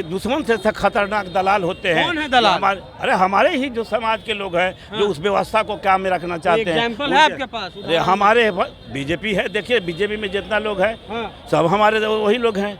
दुश्मन से खतरनाक दलाल होते हैं। कौन है दलाल? अरे हमारे ही जो समाज के लोग हैं, जो उस व्यवस्था को काम में रखना चाहते हैं। एग्जाम्पल है आपके पास? अरे हमारे बीजेपी है, देखिए बीजेपी में जितना लोग हैं सब हमारे वही लोग हैं।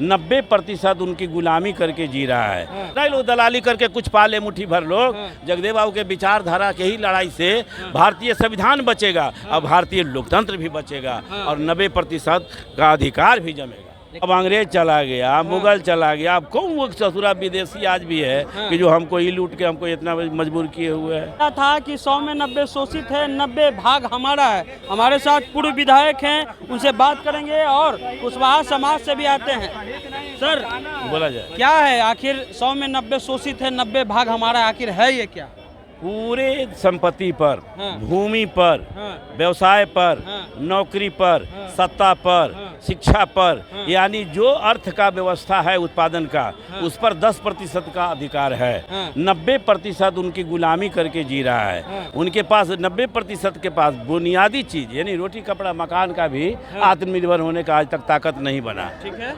90% उनकी गुलामी करके जी रहा है। नहीं लोग दलाली करके कुछ पाले मुट्ठी भर लोग। जगदेव बाबू के विचारधारा के ही लड़ाई से भारतीय संविधान बचेगा और भारतीय लोकतंत्र भी बचेगा और 90% का अधिकार भी जमेगा। अब अंग्रेज चला गया, मुगल चला गया, अब कौन वो ससुरा विदेशी आज भी है कि जो हमको ही लूट के हमको इतना मजबूर किए हुए है। था कि 100 में 90 शोषित है, 90 भाग हमारा है। हमारे साथ पूर्व विधायक हैं, उनसे बात करेंगे और कुशवाहा समाज से भी आते हैं। सर बोला जाए क्या है आखिर 100 में 90 शोषित है, 90 भाग हमारा, आखिर है ये क्या? पूरे संपत्ति पर, भूमि पर, व्यवसाय पर, नौकरी पर, सत्ता पर, शिक्षा पर, यानी जो अर्थ का व्यवस्था है उत्पादन का, उस पर 10% का अधिकार है। 90% उनकी गुलामी करके जी रहा है। उनके पास 90% के पास बुनियादी चीज यानी रोटी कपड़ा मकान का भी आत्मनिर्भर होने का आज तक ताकत नहीं बना।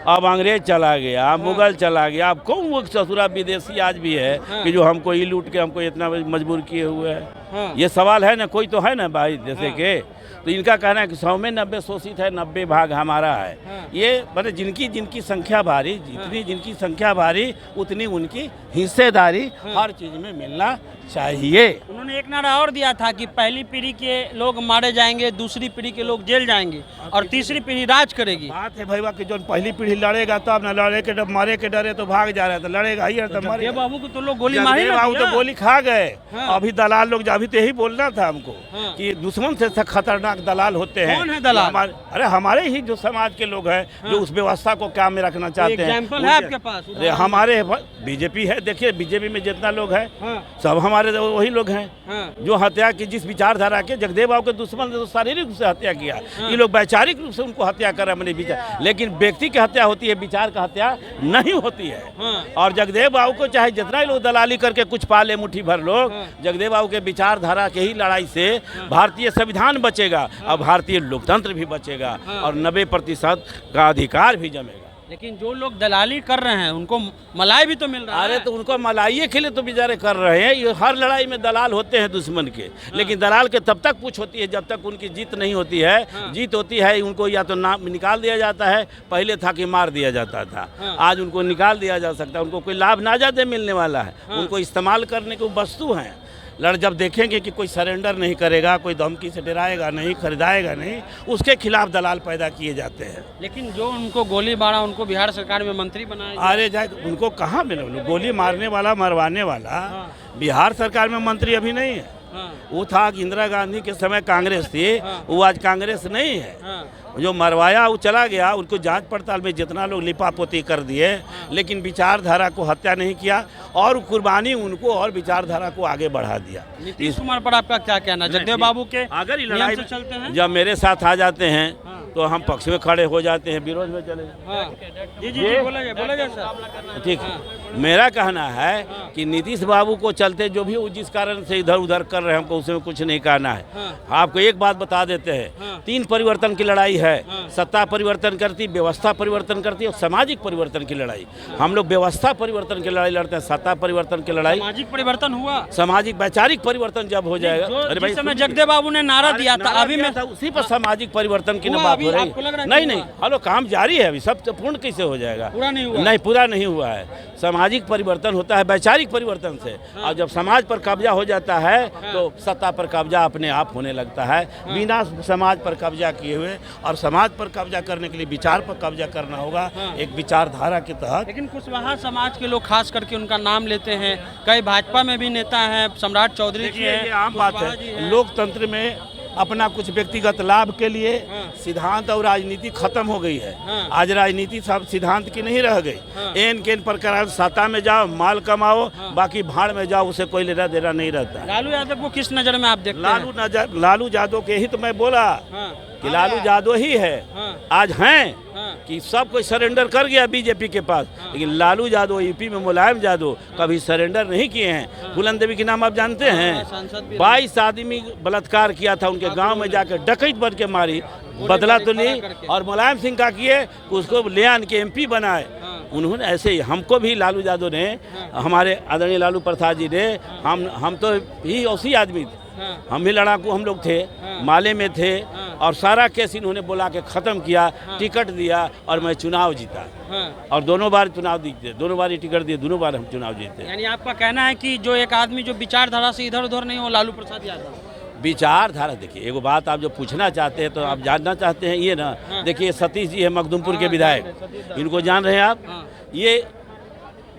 अब अंग्रेज चला गया, मुगल चला गया, अब कौन वो ससुरा विदेशी आज भी है कि जो हमको ही लूट के हमको इतना मजबूर किए हुए है। ये सवाल है ना, कोई तो है ना भाई जैसे के, तो इनका कहना है कि 100 में 90 शोषित है, 90 भाग हमारा है। ये मतलब जिनकी संख्या भारी, जितनी जिनकी संख्या भारी उतनी उनकी हिस्सेदारी हर चीज में मिलना चाहिए। उन्होंने एक नारा और दिया था कि पहली पीढ़ी के लोग मारे जाएंगे, दूसरी पीढ़ी के लोग जेल जाएंगे और तीसरी पीढ़ी राज करेगी। बात है भैया कि जो पहली पीढ़ी लड़ेगा तो अब न लड़े के मारे के डरे तो भाग जा रहा है, तो लड़ेगा ही तो मारे। बाबू को तो लोग गोली मारे, बाबू तो गोली खा गए। अभी दलाल लोग अभी तो यही बोलना था हमको कि दुश्मन से खतरनाक दलाल होते हैं। कौन है दलाल? अरे हमारे ही जो समाज के लोग हैं, जो उस व्यवस्था को काम में रखना चाहते हैं। एग्जाम्पल है आपके पास? अरे हमारे बीजेपी है, देखिए बीजेपी में जितना लोग हैं सब हमारे वही लोग हैं। जो हत्या की जिस विचारधारा के जगदेव बाबू के दुश्मन ने तो शारीरिक रूप से हत्या किया, ये लोग वैचारिक रूप से उनको हत्या कर रहे हैं विचार, लेकिन व्यक्ति की हत्या होती है, विचार का हत्या नहीं होती है। और जगदेव बाबू को चाहे जितना ही लोग दलाली करके कुछ पाले मुट्ठी भर लोग, जगदेव बाबू के विचारधारा के ही लड़ाई से भारतीय संविधान बचेगा और भारतीय लोकतंत्र भी बचेगा और 90% का अधिकार भी जमेगा। लेकिन जो लोग दलाली कर रहे हैं उनको मलाई भी तो मिल रहा है। अरे तो उनको मलाई के लिए तो बेचारे कर रहे हैं। ये हर लड़ाई में दलाल होते हैं दुश्मन के, लेकिन दलाल के तब तक पूछ होती है जब तक उनकी जीत नहीं होती है। जीत होती है उनको या तो नाम निकाल दिया जाता है, पहले था कि मार दिया जाता था, आज उनको निकाल दिया जा सकता है। उनको कोई लाभ ना ज़्यादा मिलने वाला है, उनको इस्तेमाल करने की वस्तु हैं। जब देखेंगे कि कोई सरेंडर नहीं करेगा, कोई धमकी से डराएगा नहीं, खरीदाएगा नहीं, उसके खिलाफ दलाल पैदा किए जाते हैं। लेकिन जो उनको गोली मारा उनको बिहार सरकार में मंत्री बनाया। अरे जाए उनको कहाँ मिले? गोली मारने वाला मरवाने वाला बिहार सरकार में मंत्री अभी नहीं है। वो था कि इंदिरा गांधी के समय कांग्रेस थी, वो आज कांग्रेस नहीं है। जो मरवाया वो चला गया, उनको जांच पड़ताल में जितना लोग लिपापोती कर दिए, लेकिन विचारधारा को हत्या नहीं किया और कुर्बानी उनको और विचारधारा को आगे बढ़ा दिया। नीतीश कुमार पर आपका क्या कहना? जगदेव बाबू के अगर लड़ाई से चलते हैं, जब मेरे साथ आ जाते हैं तो हम पक्ष में खड़े हो जाते हैं, विरोध में चले। जी बोला जाए सर। ठीक, मेरा कहना है कि नीतीश बाबू को चलते जो भी जिस कारण से इधर उधर कर रहे हैं, हमको उसमें कुछ नहीं कहना है। आपको एक बात बता देते हैं, 3 परिवर्तन की लड़ाई है। सत्ता परिवर्तन करती, व्यवस्था परिवर्तन करती और सामाजिक परिवर्तन की लड़ाई। हम लोग व्यवस्था परिवर्तन की लड़ाई लड़ते हैं, सत्ता परिवर्तन की लड़ाई। सामाजिक परिवर्तन हुआ, सामाजिक वैचारिक परिवर्तन जब हो जाएगा। अरे भाई समय जगदेव बाबू ने नारा दिया था, अभी में था उसी पर सामाजिक परिवर्तन की बात हो रही। नहीं, हेलो काम जारी है, अभी सब पूर्ण कैसे हो जाएगा? पूरा नहीं हुआ। नहीं, पूरा नहीं हुआ है। सामाजिक परिवर्तन होता है वैचारिक परिवर्तन से, और जब समाज पर कब्जा हो जाता है तो सत्ता पर कब्जा अपने आप होने लगता है, बिना समाज पर कब्जा किए हुए। और समाज पर कब्जा करने के लिए विचार पर कब्जा करना होगा, एक विचारधारा के तहत। लेकिन कुशवाहा समाज के लोग खास करके उनका नाम लेते हैं, कई भाजपा में भी नेता हैं, सम्राट चौधरी जी हैं। ये आम बात है, लोकतंत्र में अपना कुछ व्यक्तिगत लाभ के लिए सिद्धांत और राजनीति खत्म हो गई है। आज राजनीति सब सिद्धांत की नहीं रह गई। एन केन प्रकार सत्ता में जाओ, माल कमाओ, बाकी भाड़ में जाओ, उसे कोई लेना देना नहीं रहता। लालू यादव को किस नजर में आप देखते हैं? लालू यादव के ही तो मैं बोला कि लालू यादव ही है आज हैं कि सब कोई सरेंडर कर गया बीजेपी के पास, लेकिन लालू यादव यूपी में मुलायम यादव कभी सरेंडर नहीं किए हैं। फूलन देवी के नाम आप जानते हैं? 22 आदमी बलात्कार किया था, उनके गांव में जाकर डकैत बन के मारी, बदला तो ली। और मुलायम सिंह का किए, उसको ले आन के MP बनाए, उन्होंने ऐसे ही हमको भी लालू यादव ने, हमारे आदरणीय लालू प्रसाद जी ने, हम तो ही उसी आदमी थे, हम भी लड़ाकू हम लोग थे, माले में थे, और सारा केस इन्होंने बुला के ख़त्म किया, टिकट दिया और मैं चुनाव जीता, और दोनों बार चुनाव जीते, दोनों बार ही टिकट दिए, दोनों बार हम चुनाव जीते। यानी आपका कहना है कि जो एक आदमी जो विचारधारा से इधर उधर नहीं हो, लालू प्रसाद यादव। विचारधारा, देखिए एगो बात आप जो पूछना चाहते हैं तो आप जानना चाहते हैं ये ना, देखिए सतीश जी है मखदुमपुर के विधायक, इनको जान रहे हैं आप, ये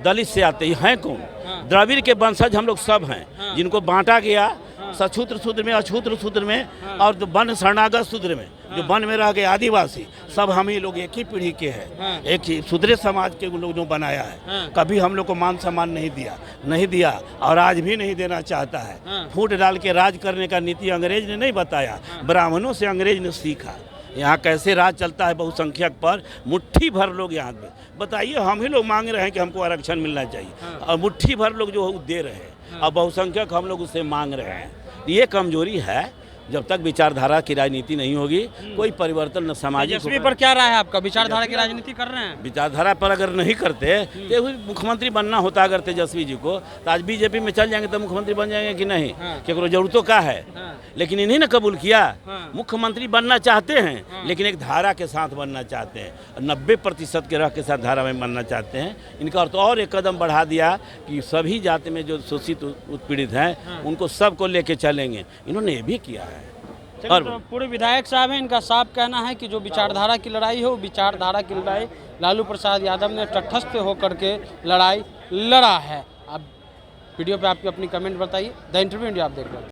दलित से आते हैं कौन? द्रविड़ के वंशज हम लोग सब हैं, जिनको बांटा गया सछूत्र शूद्र में, अछूत्र शूद्र में, और वन शरणागत शूद्र में, जो वन में रह गए आदिवासी, सब हम ही लोग एक ही पीढ़ी के हैं, एक ही शूद्र समाज के लोग जो बनाया है। कभी हम लोग को मान सम्मान नहीं दिया और आज भी नहीं देना चाहता है। फूट डाल के राज करने का नीति अंग्रेज ने नहीं बताया, ब्राह्मणों से अंग्रेज ने सीखा। यहाँ कैसे राज चलता है बहुसंख्यक पर, मुट्ठी भर लोग यहाँ पे, बताइए हम ही लोग मांग रहे हैं कि हमको आरक्षण मिलना चाहिए, और मुट्ठी भर लोग जो दे रहे हैं, और बहुसंख्यक हम लोग उससे मांग रहे हैं। ये कमजोरी है। जब तक विचारधारा की राजनीति नहीं होगी कोई परिवर्तन न सामाजिक। तेजस्वी पर क्या राय है आपका? विचारधारा की राजनीति कर रहे हैं? विचारधारा पर अगर नहीं करते तो मुख्यमंत्री बनना होता अगर तेजस्वी जी को, तो आज बीजेपी में चल जाएंगे तो मुख्यमंत्री बन जाएंगे कि नहीं? केकरो जरूरतों का है, लेकिन इन्हीं ने कबूल किया। मुख्यमंत्री बनना चाहते हैं लेकिन एक धारा के साथ बनना चाहते हैं, 90% के रह के साथ धारा में बनना चाहते हैं। इनका तो और एक कदम बढ़ा दिया कि सभी जाति में जो शोषित उत्पीड़ित हैं उनको सबको लेके चलेंगे, इन्होंने ये भी किया है। और तो पूरे विधायक साहब हैं, इनका साफ कहना है कि जो विचारधारा की लड़ाई हो, विचारधारा की लड़ाई लालू प्रसाद यादव ने तटस्थ होकर के लड़ाई लड़ा है। अब वीडियो पे आपकी अपनी कमेंट बताइए। द इंटरव्यू इंडिया आप देख रहे हैं।